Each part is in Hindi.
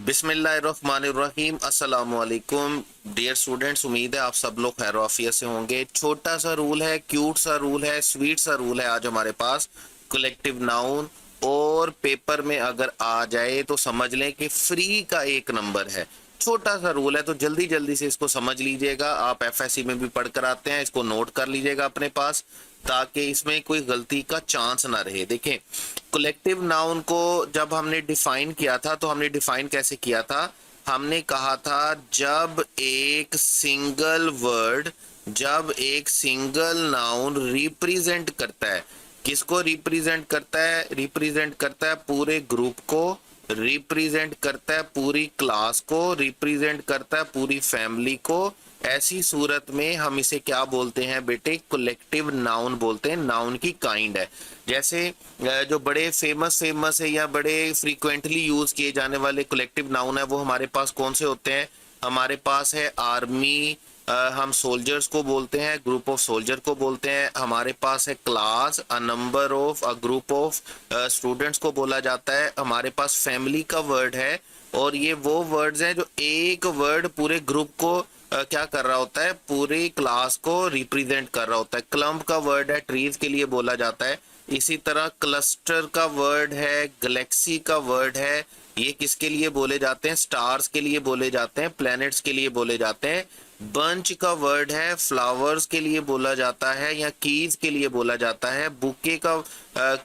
बिस्मिल्लाहिर्रहमानिर्रहीम अस्सलामुअलैकुम डियर स्टूडेंट्स, उम्मीद है आप सब लोग खैर आफियत से होंगे। छोटा सा रूल है, क्यूट सा रूल है, स्वीट सा रूल है आज हमारे पास। कलेक्टिव नाउन और पेपर में अगर आ जाए तो समझ लें कि फ्री का एक नंबर है। छोटा सा रूल है तो जल्दी जल्दी से इसको समझ लीजिएगा। आप एफएससी में भी पढ़ कर आते हैं, इसको नोट कर लीजिएगा अपने पास ताकि इसमें कोई गलती का चांस ना रहे। देखें, कलेक्टिव नाउन को जब हमने डिफाइन किया था तो हमने डिफाइन कैसे किया था? हमने कहा था जब एक सिंगल नाउन रिप्रेजेंट करता है, किसको रिप्रेजेंट करता है? रिप्रेजेंट करता है पूरे ग्रुप को, रिप्रेजेंट करता है पूरी क्लास को, रिप्रेजेंट करता है पूरी फैमिली को। ऐसी सूरत में हम इसे क्या बोलते हैं बेटे? कलेक्टिव नाउन बोलते हैं। नाउन की काइंड है। जैसे जो बड़े फेमस है या बड़े फ्रीक्वेंटली यूज किए जाने वाले कलेक्टिव नाउन है वो हमारे पास कौन से होते हैं? हमारे पास है आर्मी, हम सोल्जर्स को बोलते हैं, ग्रुप ऑफ सोल्जर को बोलते हैं। हमारे पास है class, a group of students को बोला जाता है। हमारे पास फैमिली का वर्ड है, और ये वो वर्ड्स हैं जो एक वर्ड पूरे ग्रुप को क्या कर रहा होता है? पूरी क्लास को रिप्रेजेंट कर रहा होता है। क्लम्प का वर्ड है, ट्रीज के लिए बोला जाता है। इसी तरह क्लस्टर का वर्ड है, गैलेक्सी का वर्ड है, ये किसके लिए बोले जाते हैं? स्टार्स के लिए बोले जाते हैं, प्लैनेट्स के लिए बोले जाते हैं। बंच का वर्ड है, फ्लावर्स के लिए बोला जाता है या कीज के लिए बोला जाता है। बुके का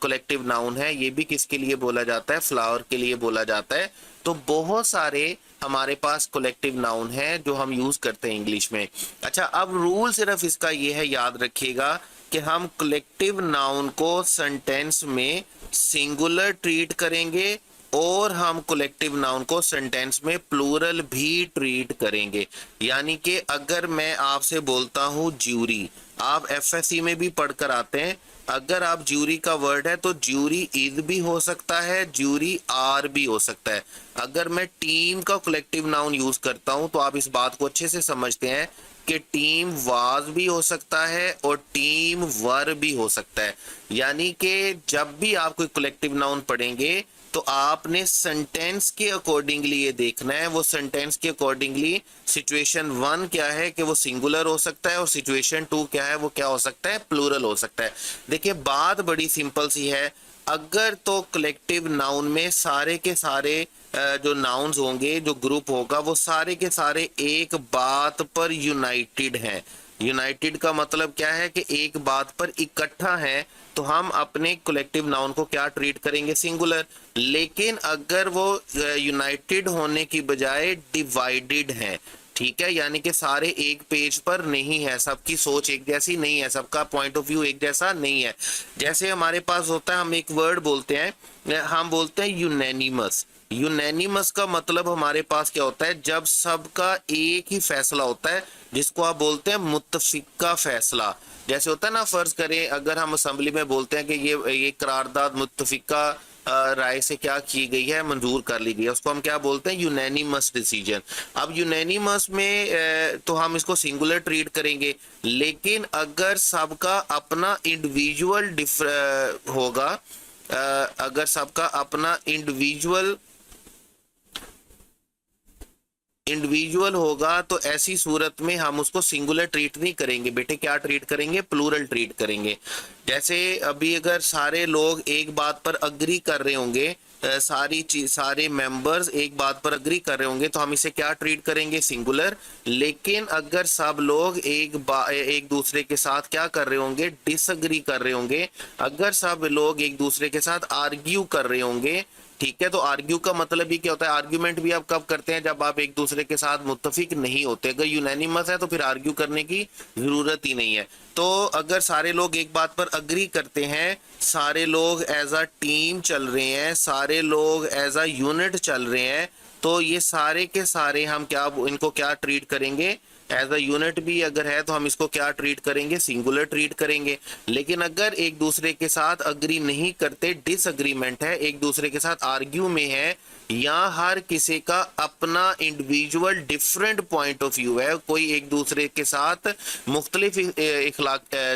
कलेक्टिव नाउन है, ये भी किसके लिए बोला जाता है? फ्लावर के लिए बोला जाता है। तो बहुत सारे हमारे पास कलेक्टिव नाउन है जो हम यूज करते हैं इंग्लिश में। अच्छा, अब रूल सिर्फ इसका ये है, याद रखिएगा कि हम कलेक्टिव नाउन को सेंटेंस में सिंगुलर ट्रीट करेंगे और हम कलेक्टिव नाउन को सेंटेंस में प्लूरल भी ट्रीट करेंगे। यानी कि अगर मैं आपसे बोलता हूं ज्यूरी, आप एफएससी में भी पढ़कर आते हैं, अगर आप ज्यूरी का वर्ड है तो ज्यूरी इज भी हो सकता है, ज्यूरी आर भी हो सकता है। अगर मैं टीम का कलेक्टिव नाउन यूज करता हूं तो आप इस बात को अच्छे से समझते हैं कि टीम वाज भी हो सकता है और टीम वर भी हो सकता है। यानी कि जब भी आप कोई कलेक्टिव नाउन पढ़ेंगे तो आपने सेंटेंस के अकॉर्डिंगली ये देखना है। वो सेंटेंस के अकॉर्डिंगली सिचुएशन 1 क्या है कि वो सिंगुलर हो सकता है, और सिचुएशन 2 क्या है, वो क्या हो सकता है? प्लूरल हो सकता है। देखिए, बात बड़ी सिंपल सी है। अगर तो कलेक्टिव नाउन में सारे के सारे जो नाउन्स होंगे, जो ग्रुप होगा, वो सारे के सारे एक बात पर यूनाइटेड हैं। यूनाइटेड का मतलब क्या है कि एक बात पर इकट्ठा है, तो हम अपने कलेक्टिव नाउन को क्या ट्रीट करेंगे? सिंगुलर। लेकिन अगर वो यूनाइटेड होने की बजाय डिवाइडेड हैं, ठीक है, यानी कि सारे एक पेज पर नहीं है, सबकी सोच एक जैसी नहीं है, सबका पॉइंट ऑफ व्यू एक जैसा नहीं है। जैसे हमारे पास होता है, हम एक वर्ड बोलते हैं, हम बोलते हैं यूनैनिमस। यूनैनिमस का मतलब हमारे पास क्या होता है? जब सबका एक ही फैसला होता है, जिसको आप बोलते हैं मुत्तफिका फैसला। जैसे होता है ना, फर्ज करें अगर हम असेंबली में बोलते हैं कि ये करारदाद मुत्तफिका राय से क्या की गई है, मंजूर कर ली गई है, उसको हम क्या बोलते हैं? Unanimous decision. अब यूनैनिमस में तो हम इसको सिंगुलर ट्रीट करेंगे, लेकिन अगर सबका अपना इंडिविजुअल होगा, अगर सबका अपना इंडिविजुअल होगा तो ऐसी सूरत में हम उसको सिंगुलर ट्रीट नहीं करेंगे बेटे। क्या ट्रीट करेंगे? प्लूरल ट्रीट करेंगे। जैसे अभी अगर सारे लोग एक बात पर अग्री कर रहे होंगे, सारे मेंबर्स एक बात पर अग्री कर रहे होंगे, तो हम इसे क्या ट्रीट करेंगे? सिंगुलर। लेकिन अगर सब लोग एक दूसरे के साथ क्या कर रहे होंगे? डिसअग्री कर रहे होंगे। अगर सब लोग एक दूसरे के साथ आर्ग्यू कर रहे होंगे, ठीक है, तो आर्ग्यू का मतलब ही क्या होता है? आर्ग्यूमेंट भी आप कब करते हैं? जब आप एक दूसरे के साथ मुत्तफिक नहीं होते। अगर यूनैनिमस है तो फिर आर्ग्यू करने की जरूरत ही नहीं है। तो अगर सारे लोग एक बात पर अग्री करते हैं, सारे लोग एज अ टीम चल रहे हैं, सारे लोग एज अ यूनिट चल रहे हैं, तो ये सारे के सारे हम क्या इनको क्या ट्रीट करेंगे? एज अ यूनिट भी अगर है तो हम इसको क्या ट्रीट करेंगे? सिंगुलर ट्रीट करेंगे। लेकिन अगर एक दूसरे के साथ अग्री नहीं करते, डिसअग्रीमेंट है, एक दूसरे के साथ आर्ग्यू में है, या हर किसी का अपना individual different point of view है, कोई एक दूसरे के साथ मुख्तलिफ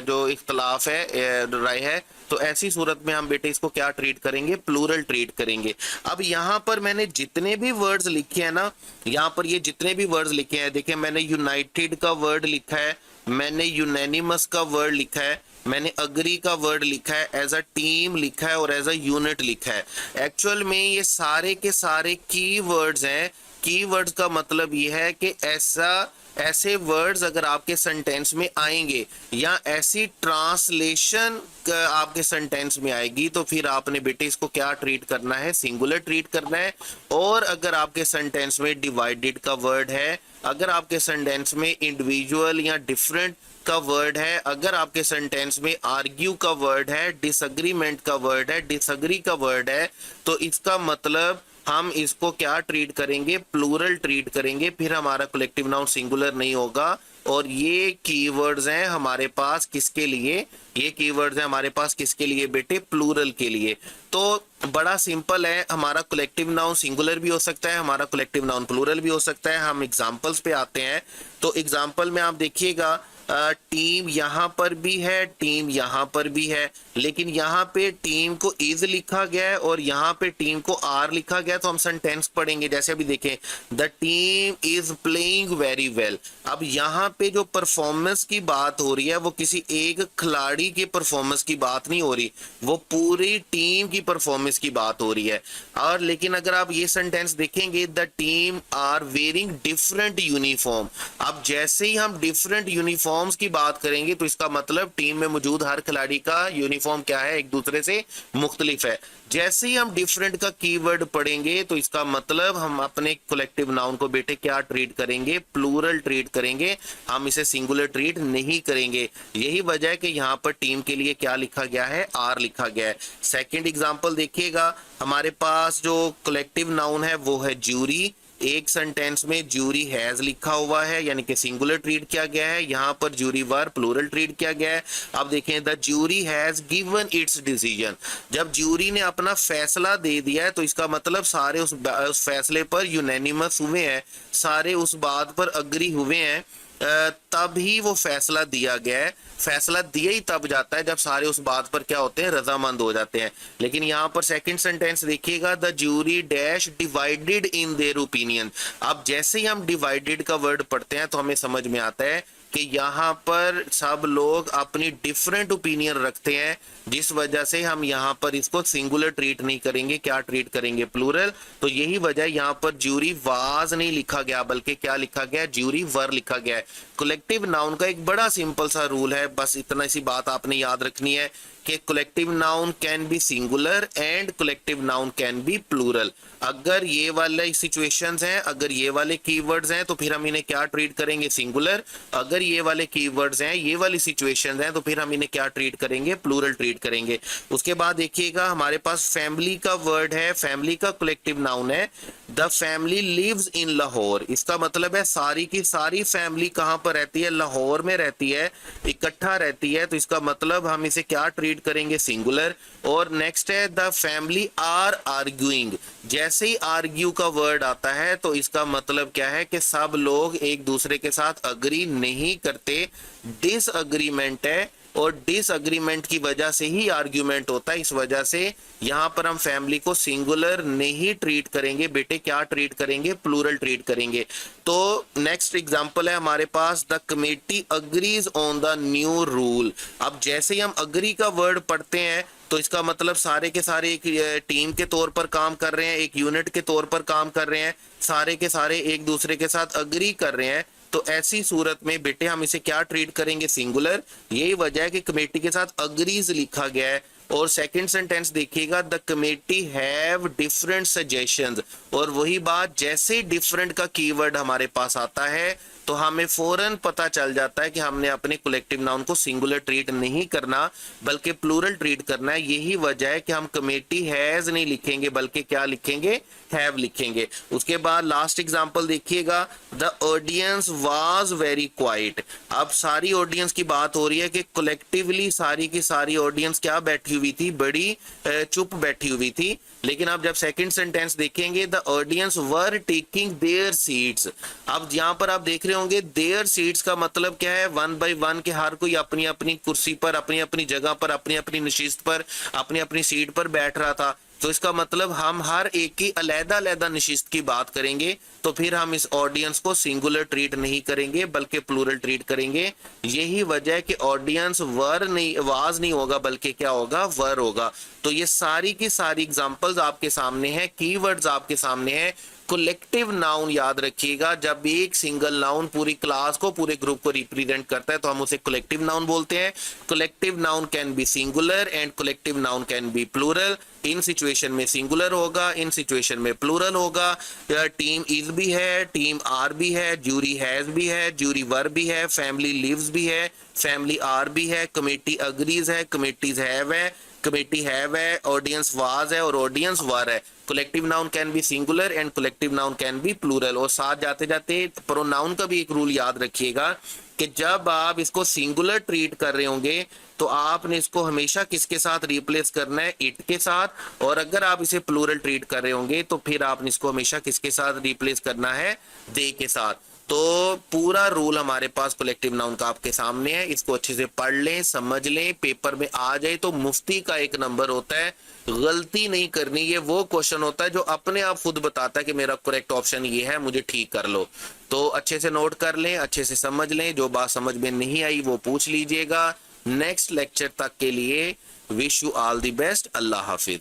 जो इख्तलाफ है, राय है, तो ऐसी सूरत में हम बेटे इसको क्या ट्रीट करेंगे, प्लूरल ट्रीट करेंगे। अब यहाँ पर मैंने जितने भी वर्ड्स लिखे हैं ना, यहाँ पर ये जितने भी वर्ड्स लिखे हैं, देखिए मैंने यूनाइटेड का वर्ड लिखा है, मैंने यूनैनिमस का वर्ड लिखा है, मैंने अग्री का वर्ड लिखा है, एज अ टीम लिखा है और एज अ यूनिट लिखा है। एक्चुअल में ये सारे के सारे की वर्ड्स हैं। की वर्ड्स का मतलब ये है कि ऐसे वर्ड्स अगर आपके सेंटेंस में आएंगे या ऐसी ट्रांसलेशन आपके सेंटेंस में आएगी तो फिर आपने बेटे इसको क्या ट्रीट करना है, सिंगुलर ट्रीट करना है। और अगर आपके सेंटेंस में डिवाइडेड का वर्ड है, अगर आपके सेंटेंस में इंडिविजुअल या डिफरेंट का वर्ड है, अगर आपके सेंटेंस में आर्ग्यू का वर्ड है, डिसएग्रीमेंट का वर्ड है, डिसएग्री का वर्ड है, तो इसका मतलब हम इसको क्या ट्रीट करेंगे, प्लूरल ट्रीट करेंगे, फिर हमारा कलेक्टिव नाउन सिंगुलर नहीं होगा। और ये कीवर्ड्स हैं हमारे पास किसके लिए, ये कीवर्ड्स हैं हमारे पास किसके लिए बेटे, प्लूरल के लिए। तो बड़ा सिंपल है, हमारा कलेक्टिव नाउन सिंगुलर भी हो सकता है, हमारा कलेक्टिव नाउन प्लूरल भी हो सकता है। हम एग्जांपल्स पे आते हैं, तो एग्जांपल में आप देखिएगा टीम यहाँ पर भी है, टीम यहाँ पर भी है, लेकिन यहाँ पे टीम को इज लिखा गया है और यहाँ पे टीम को आर लिखा गया है। तो हम सेंटेंस पढ़ेंगे, जैसे अभी देखें, the team is playing very well. अब यहाँ पे जो परफॉर्मेंस की बात हो रही है वो किसी एक खिलाड़ी के परफॉर्मेंस की बात नहीं हो रही, वो पूरी टीम की परफॉर्मेंस की बात हो रही है। और लेकिन अगर आप ये सेंटेंस देखेंगे, the team are wearing different uniform. अब जैसे ही हम डिफरेंट यूनिफॉर्म्स की बात करेंगे तो इसका मतलब टीम में मौजूद हर खिलाड़ी का यूनिफॉर्म क्या है, एक दूसरे से मुख्तलिफ है। जैसे ही हम डिफरेंट का कीवर्ड पढ़ेंगे तो इसका मतलब हम अपने कलेक्टिव नाउन को बेटे क्या ट्रीट करेंगे, प्लूरल ट्रीट करेंगे, हम इसे सिंगुलर ट्रीट नहीं करेंगे। यही वजह है कि यहाँ पर टीम के लिए क्या लिखा गया है, आर लिखा गया है। सेकंड एग्जांपल देखिएगा, हमारे पास जो कलेक्टिव नाउन है वो है ज्यूरी। एक सेंटेंस में ज्यूरी हैज लिखा हुआ है, यानी कि सिंगुलर ट्रीट किया गया है, यहाँ पर ज्यूरी वर प्लूरल ट्रीट किया गया है। अब देखें, the jury has given it's decision. जब ज्यूरी ने अपना फैसला दे दिया है तो इसका मतलब सारे उस फैसले पर यूनैनिमस हुए हैं, सारे उस बात पर अग्री हुए हैं, तब ही वो फैसला दिया गया है। फैसला दिया ही तब जाता है जब सारे उस बात पर क्या होते हैं, रजामंद हो जाते हैं। लेकिन यहाँ पर सेकंड सेंटेंस देखिएगा, the jury dash divided in their opinion. अब जैसे ही हम डिवाइडेड का वर्ड पढ़ते हैं तो हमें समझ में आता है कि यहाँ पर सब लोग अपनी डिफरेंट ओपिनियन रखते हैं, जिस वजह से हम यहाँ पर इसको सिंगुलर ट्रीट नहीं करेंगे, क्या ट्रीट करेंगे, प्लूरल। तो यही वजह, यहाँ पर ज्यूरी वाज नहीं लिखा गया बल्कि क्या लिखा गया, ज्यूरी वर लिखा गया है। कलेक्टिव नाउन का एक बड़ा सिंपल सा रूल है, बस इतना सी बात आपने याद रखनी है कि collective noun can be singular and collective noun can be plural. अगर ये वाले सिचुएशंस हैं, अगर ये वाले कीवर्ड्स हैं तो फिर हम इन्हें क्या ट्रीट करेंगे, सिंगुलर। अगर ये वाले कीवर्ड्स हैं, ये वाली सिचुएशंस हैं, तो फिर हम इन्हें क्या ट्रीट करेंगे, प्लूरल ट्रीट करेंगे। उसके बाद देखिएगा, हमारे पास फैमिली का वर्ड है, फैमिली का कलेक्टिव नाउन है, the family lives in Lahore. इसका मतलब है सारी की सारी फैमिली कहां पर रहती है, लाहौर में रहती है, इकट्ठा रहती है। तो इसका मतलब हम इसे क्या ट्रीट करेंगे, सिंगुलर। और नेक्स्ट है, द फैमिली आर आर्ग्यूइंग। जैसे ही आर्ग्यू का वर्ड आता है तो इसका मतलब क्या है कि सब लोग एक दूसरे के साथ अग्री नहीं करते, डिसएग्रीमेंट है, और डिसएग्रीमेंट की वजह से ही आर्ग्यूमेंट होता है। इस वजह से यहाँ पर हम फैमिली को सिंगुलर नहीं ट्रीट करेंगे बेटे, क्या ट्रीट करेंगे, प्लूरल ट्रीट करेंगे। तो नेक्स्ट एग्जांपल है हमारे पास, the committee agrees on the new rule. अब जैसे ही हम अग्री का वर्ड पढ़ते हैं तो इसका मतलब सारे के सारे एक टीम के तौर पर काम कर रहे हैं, एक यूनिट के तौर पर काम कर रहे हैं, सारे के सारे एक दूसरे के साथ अग्री कर रहे हैं। तो ऐसी सूरत में बेटे हम इसे क्या ट्रीट करेंगे, सिंगुलर। यही वजह है कि कमेटी के साथ अग्रीज लिखा गया है। और सेकंड सेंटेंस देखिएगा, the committee have different suggestions. और वही बात, जैसे डिफरेंट का कीवर्ड हमारे पास आता है तो हमें फौरन पता चल जाता है कि हमने अपने कलेक्टिव नाउन को सिंगुलर ट्रीट नहीं करना बल्कि प्लूरल ट्रीट करना है। यही वजह है कि हम कमेटी हैज नहीं लिखेंगे बल्कि क्या लिखेंगे, हैव लिखेंगे। उसके बाद लास्ट एग्जांपल देखिएगा, the audience was very quite. अब सारी ऑडियंस की बात हो रही है कि कलेक्टिवली सारी की सारी ऑडियंस क्या बैठी हुई थी, बड़ी चुप बैठी हुई थी। लेकिन आप जब सेकंड सेंटेंस देखेंगे, the audience were taking their seats. अब यहां पर आप देख रहे होंगे देयर सीट्स का मतलब क्या है, वन बाय वन के हर कोई अपनी अपनी कुर्सी पर, अपनी अपनी जगह पर, अपनी अपनी नशिस्त पर, अपनी अपनी सीट पर बैठ रहा था। तो इसका मतलब हम हर एक की अलग-अलग नशिस्त की बात करेंगे, तो फिर हम इस ऑडियंस को सिंगुलर ट्रीट नहीं करेंगे बल्कि प्लूरल ट्रीट करेंगे। यही वजह है कि ऑडियंस वर नहीं, वाज नहीं होगा, बल्कि क्या होगा, वर होगा। तो ये सारी की सारी एग्जांपल्स आपके सामने हैं, कीवर्ड्स आपके सामने हैं। कलेक्टिव नाउन याद रखिएगा, जब एक सिंगल नाउन पूरी क्लास को, पूरे ग्रुप को रिप्रेजेंट करता है तो हम उसे कलेक्टिव नाउन बोलते हैं। Collective noun can be singular and collective noun can be plural. इन सिचुएशन में सिंगुलर होगा, इन सिचुएशन में प्लूरल होगा। टीम इज भी है, टीम आर भी है, ज्यूरी हैज भी है, ज्यूरी वर भी है, फैमिली लिव्स भी है, फैमिली आर भी है, कमेटी अग्रीज है, कमेटीज हैव है, कमेटी हैव है, ऑडियंस वाज है और ऑडियंस वर है। Collective noun can be singular and collective noun can be plural. और साथ जाते जाते प्रोनाउन का भी एक रूल याद रखिएगा कि जब आप इसको सिंगुलर ट्रीट कर रहे होंगे तो आपने इसको हमेशा किसके साथ रिप्लेस करना है, इट के साथ। और अगर आप इसे प्लूरल ट्रीट कर रहे होंगे तो फिर आपने इसको हमेशा किसके साथ रिप्लेस करना है, दे के साथ। तो पूरा रूल हमारे पास कलेक्टिव नाउन का आपके सामने है, इसको अच्छे से पढ़ लें, समझ लें, पेपर में आ जाए तो मुफ्ती का एक नंबर होता है। गलती नहीं करनी, ये वो क्वेश्चन होता है जो अपने आप खुद बताता है कि मेरा करेक्ट ऑप्शन ये है, मुझे ठीक कर लो। तो अच्छे से नोट कर लें, अच्छे से समझ लें, जो बात समझ में नहीं आई वो पूछ लीजिएगा। नेक्स्ट लेक्चर तक के लिए wish you all the best. Allah Hafiz.